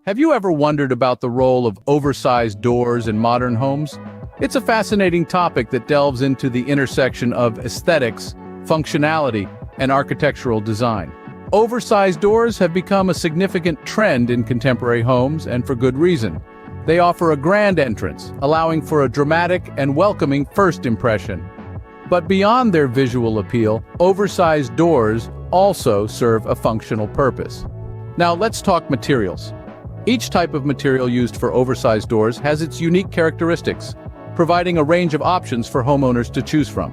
Have you ever wondered about the role of oversized doors in modern homes? It's a fascinating topic that delves into the intersection of aesthetics, functionality, and architectural design. Oversized doors have become a significant trend in contemporary homes, and for good reason. They offer a grand entrance, allowing for a dramatic and welcoming first impression. But beyond their visual appeal, oversized doors also serve a functional purpose. Now let's talk materials. Each type of material used for oversized doors has its unique characteristics, providing a range of options for homeowners to choose from.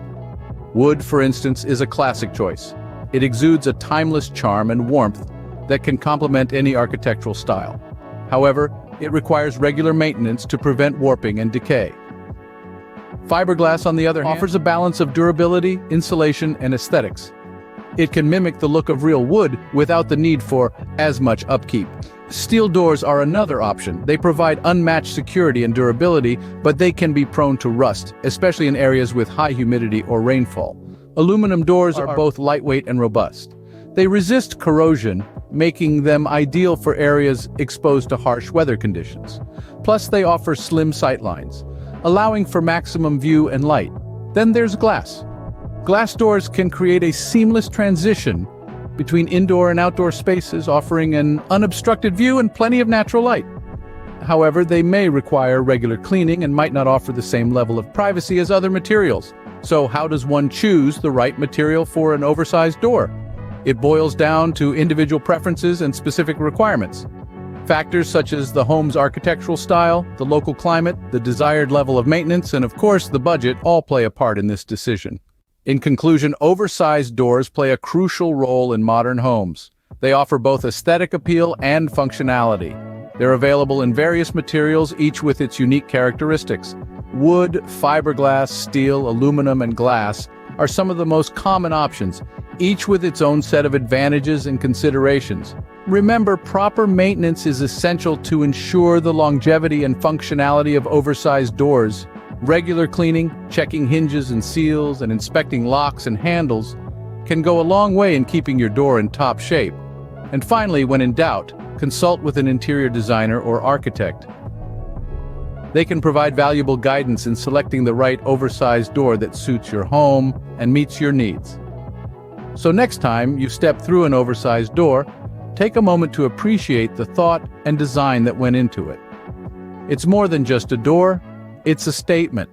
Wood, for instance, is a classic choice. It exudes a timeless charm and warmth that can complement any architectural style. However, it requires regular maintenance to prevent warping and decay. Fiberglass, on the other hand, offers a balance of durability, insulation, and aesthetics. It can mimic the look of real wood without the need for as much upkeep. Steel doors are another option. They provide unmatched security and durability, but they can be prone to rust, especially in areas with high humidity or rainfall. Aluminum doors are both lightweight and robust. They resist corrosion, making them ideal for areas exposed to harsh weather conditions. Plus, they offer slim sightlines, allowing for maximum view and light. Then there's glass. Glass doors can create a seamless transition between indoor and outdoor spaces, offering an unobstructed view and plenty of natural light. However, they may require regular cleaning and might not offer the same level of privacy as other materials. So how does one choose the right material for an oversized door? It boils down to individual preferences and specific requirements. Factors such as the home's architectural style, the local climate, the desired level of maintenance, and of course the budget all play a part in this decision. In conclusion, oversized doors play a crucial role in modern homes. They offer both aesthetic appeal and functionality. They're available in various materials, each with its unique characteristics. Wood, fiberglass, steel, aluminum, and glass are some of the most common options, each with its own set of advantages and considerations. Remember, proper maintenance is essential to ensure the longevity and functionality of oversized doors. Regular cleaning, checking hinges and seals, and inspecting locks and handles can go a long way in keeping your door in top shape. And finally, when in doubt, consult with an interior designer or architect. They can provide valuable guidance in selecting the right oversized door that suits your home and meets your needs. So next time you step through an oversized door, take a moment to appreciate the thought and design that went into it. It's more than just a door. It's a statement.